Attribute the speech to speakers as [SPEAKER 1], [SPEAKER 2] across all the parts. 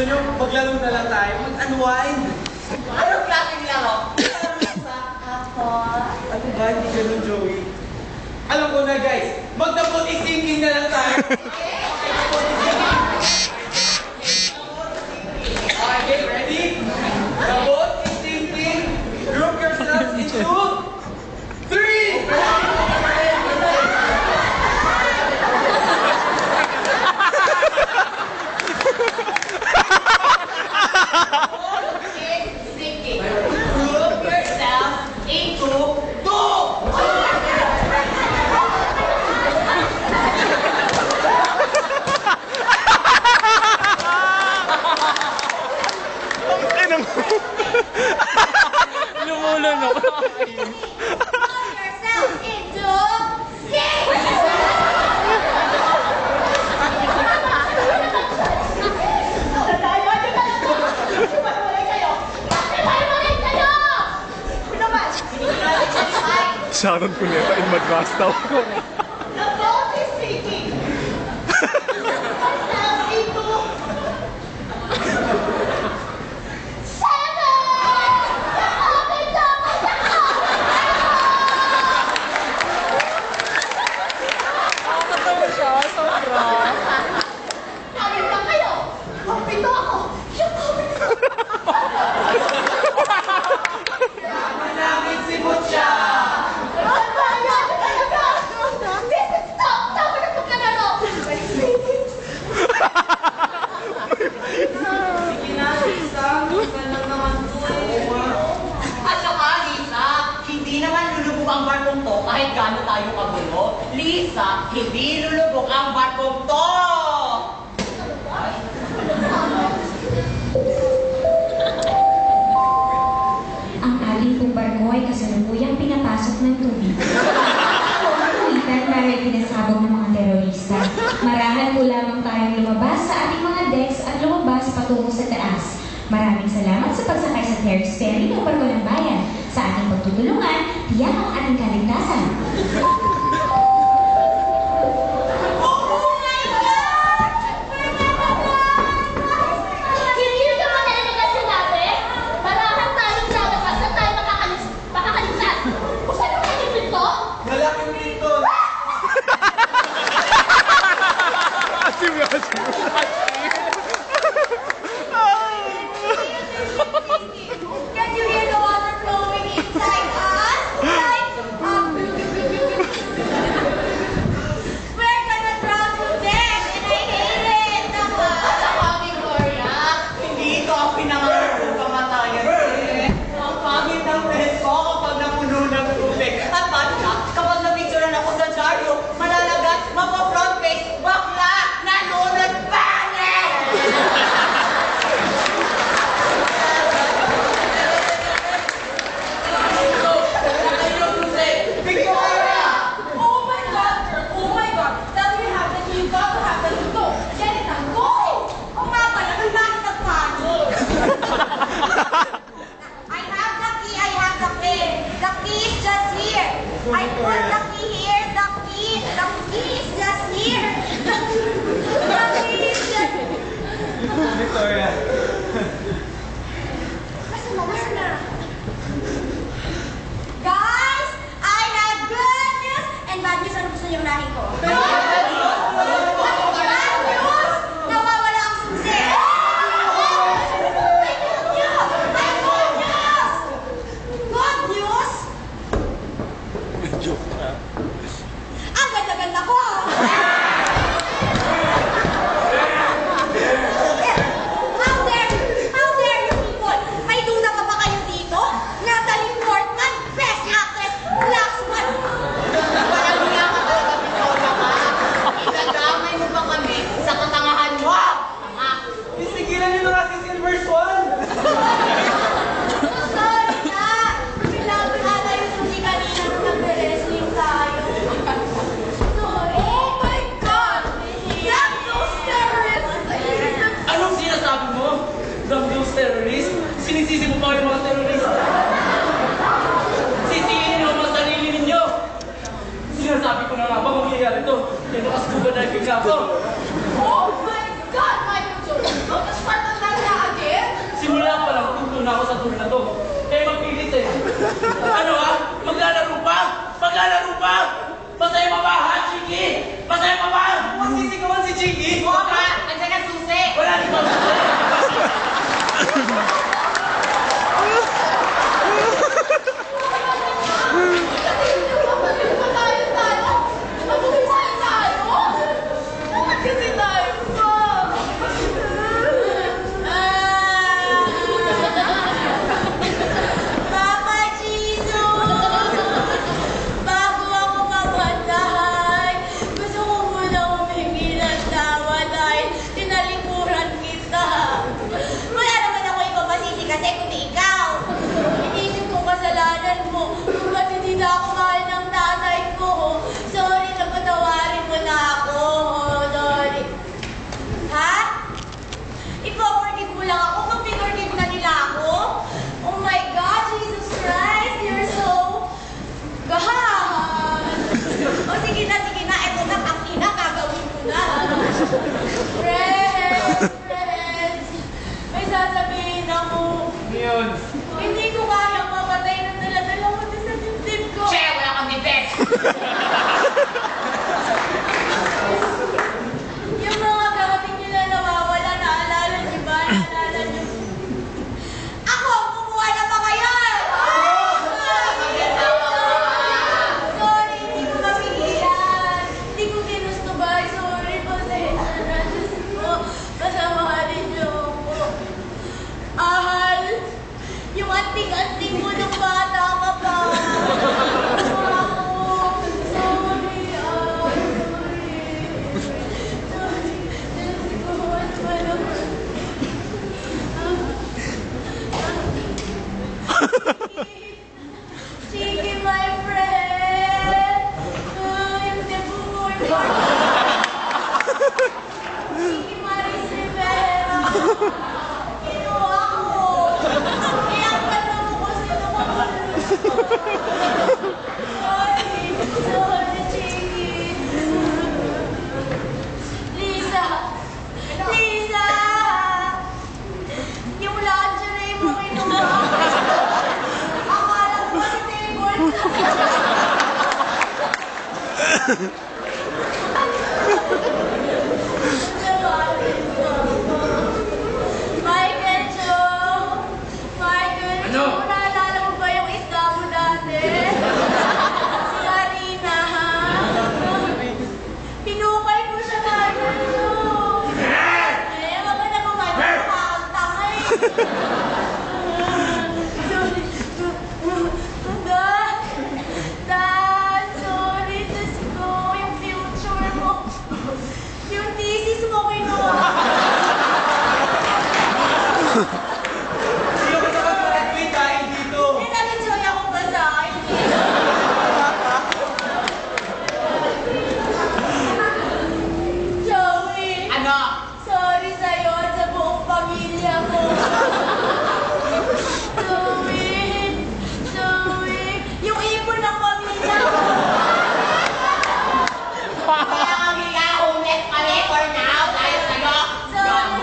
[SPEAKER 1] Gusto nyo maglaro na lang tayo? Mag-unwind?
[SPEAKER 2] Anong klaseng laro?
[SPEAKER 1] Ano ba? Hindi ganun, Joey. Alam ko na, guys. Mag-the-boat is sinking na lang tayo. Okay, ready? The boat is sinking. Group yourselves into 3!
[SPEAKER 3] Lumulan ako.
[SPEAKER 4] Sharon Cuneta in Madras daw.
[SPEAKER 2] The boat is sinking.
[SPEAKER 3] Nakakatawa siya, sobra.
[SPEAKER 2] Amin lang kayo. Pito ako.
[SPEAKER 1] Yaman namin si Butcha!
[SPEAKER 2] Stop! Tama na itong kalaro!
[SPEAKER 1] Sige na, Lisa. Huwag na naman to eh.
[SPEAKER 2] At saka, Lisa, hindi naman lulubog ang barkong to kahit gaano tayo kagulo. Lisa, hindi lulubog ang barkong to!
[SPEAKER 5] Ang ating pong barko ay kasalukuyang pinapasok ng tubig. Kawitan para pinasabog ng mga terorista. Marahan po lamang tayong lumabas sa ating mga decks at lumabas patungo sa taas. Maraming salamat sa pagsakay sa Terry's Ferry ng Barko ng Bayan. Sa ating pagtutulungan, tiyak ang ating kaligtasan.
[SPEAKER 1] Malaking pinto!
[SPEAKER 4] Asim nga, asim.
[SPEAKER 2] Can you hear the water flowing inside us? Like, we're gonna drown to death and I hate it! Saka, Victoria, hindi ito ang pinangarap ng kamatayan eh. Ang pangit ng presko kapag napuno ng tubig. At basta, kapag napicturean ako sa dyaryo, malalagat, mapa-front face, bakla, nanunod pangit! Victoria! Oh my God! Oh my God! That we have the key. You got to have the key. Go! Get it done. Go! Oh nga pala, ang bakit nagpano? I have the key. I have the key. The key is just here. I put the key here. The key is just here. The key is just...
[SPEAKER 1] Victoria.
[SPEAKER 2] Listen na. Guys, I have good news and bad news. Ano gusto niyong nahin ko? Bad news! Nawawala ang susi! Good news! Good news!
[SPEAKER 4] Joke na.
[SPEAKER 2] Ang ganda-ganda ko! How dare you people? May duna pa ba kayo dito? Natalie Portman, Best Actress, Last One. Walang hiya ka talaga, Victoria ka. Idadamay mo ba kami sa katangahan mo?
[SPEAKER 1] Isigilan niyo na kasi Silver Swan!
[SPEAKER 2] Sorry na. Kailangan ata yung susi kanina nung nagre-wrestling tayo. Sorry. Oh my God! Damn those terrorists!
[SPEAKER 1] Anong sinasabi mo? Damn those terrorists? Sinisisi mo pa yung mga terrorista? Sisihin niyo ang mga sarili ninyo! Sinasabi ko na nga ba mangyayari ito? Yan ang scuba diving nga ako!
[SPEAKER 2] Oh my God, Michael Jones! Don't you start on that
[SPEAKER 1] na ako sa tour na to. Kaya magpilit eh. Ano ha? Maglalaro pa? Maglalaro pa? Masaya pa ba ha, Chiki? Masaya pa ba? Masisikawan si Chiki?
[SPEAKER 2] Oo nga, ang saka susi.
[SPEAKER 1] Wala rin ba?
[SPEAKER 2] Friends, may sasabihin ako.
[SPEAKER 1] Ngayon.
[SPEAKER 2] Hindi ko kayang mamatay na dala-dala ko sa dibdib ko. Che, wala kang dibdib! Yung mga karating nyo na nawawala, naalala nyo ba? Naalala nyo? Ako, kumuha na ba kayo? Sorry, hindi ko mapigilan. Hindi ko ginusto ba? Sorry, pasensya na. Diyos ko, pasamahalin nyo ako. Ahal, yung anting-anting mo nung bata ka pa. Chiki, my friend! Yung debut mo. Chiki Maris Rivera! Kinuha ko! Kaya pala mo ko sino ko Sorry! Sorry, Chiki! Lisa! Lisa! Yung lingerie mo kinuha ko! Akala ko ba si Tigor? Michael Joe! Michael Joe! Naalala mo ba yung isda mo dati? Si Arina, ha? Pinukay ko siya, Michael Joe! Wag ka na kumain. Makakagtanga eh! Dad, sorry, Diyos ko, yung future mo, yung thesis mo kinuha.
[SPEAKER 1] Hindi ako sa mag-graduate dahil dito.
[SPEAKER 2] Nag-enjoy ako ba sa akin? Joey!
[SPEAKER 1] Ano?
[SPEAKER 2] Sorry sa'yo at sa buong pamilya mo. Joey! Joey! Yung ipon ng pamilya mo!
[SPEAKER 6] Kaya kami nga ulit kami for now dahil sa'yo.
[SPEAKER 2] Sorry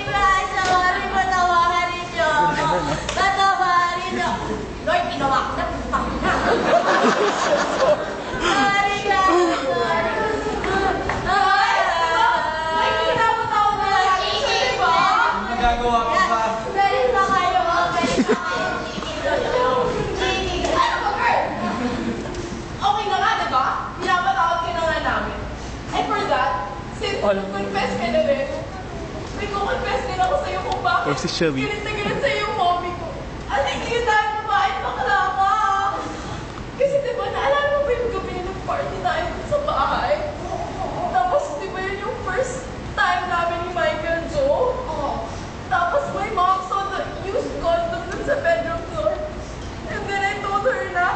[SPEAKER 2] guys! Sorry, patawarin niyo ako. Patawarin niyo. Lord, ginawa ko na. Putang na. Sorry guys! Sorry. Ay, pinapatawag na lang. Sige ba?
[SPEAKER 1] Nagagawa ko pa.
[SPEAKER 2] Galit na kayo, galit na kayo. Chiki. Ano ba, girl? Okay na nga, diba? Pinapatawag ka na nga namin. I forgot. Since confess ka na rin, may confess din ako sa'yo kung bakit.
[SPEAKER 4] Or si Shelby.
[SPEAKER 2] Galit na galit sa'yo yung mommy ko. At hindi yun dahil mabait bakla ka. Kasi diba, naalala mo ba yung gabi ng party tayo sa bahay? Tapos diba yun yung first time namin ni Michael Joe? Tapos my mom saw the used condom dun sa bedroom floor. And then I told her na,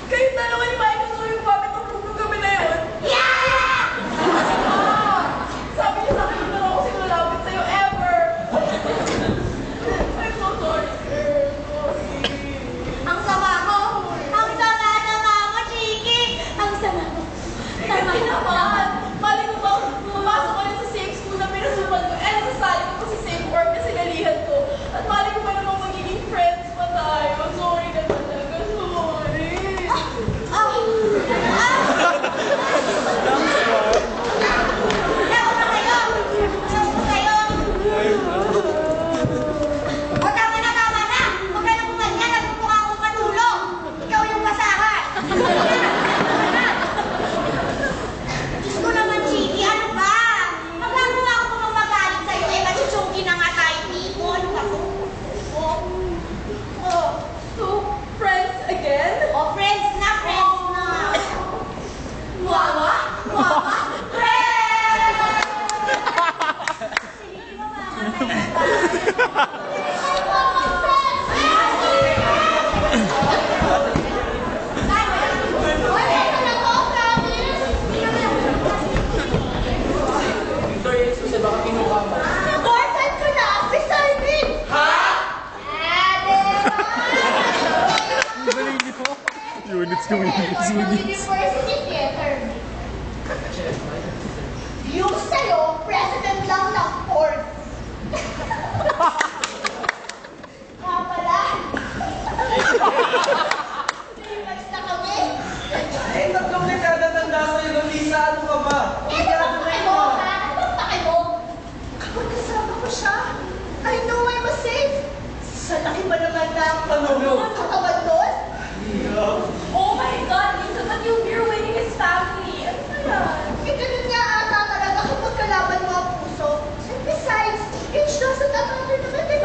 [SPEAKER 2] kayong dalawa ni Michael Joe yung bakit ang rugong gabi na yun. Yeah! Sabi niya sa akin, hindi na ako sinulapit sa'yo ever. I
[SPEAKER 6] director ng University Theater. Yung sa'yo, president lang ng board. Nga pala. Relax na kami.
[SPEAKER 1] Eh, tatlong nagkakatanda sa'yo ng Lisa, ano ka ba?
[SPEAKER 6] Eh, ano pake mo, ha? Ano pake mo? Kapag kasama ko siya, I know I'm safe. Sa laki ba naman ng
[SPEAKER 1] Ano?
[SPEAKER 6] katawan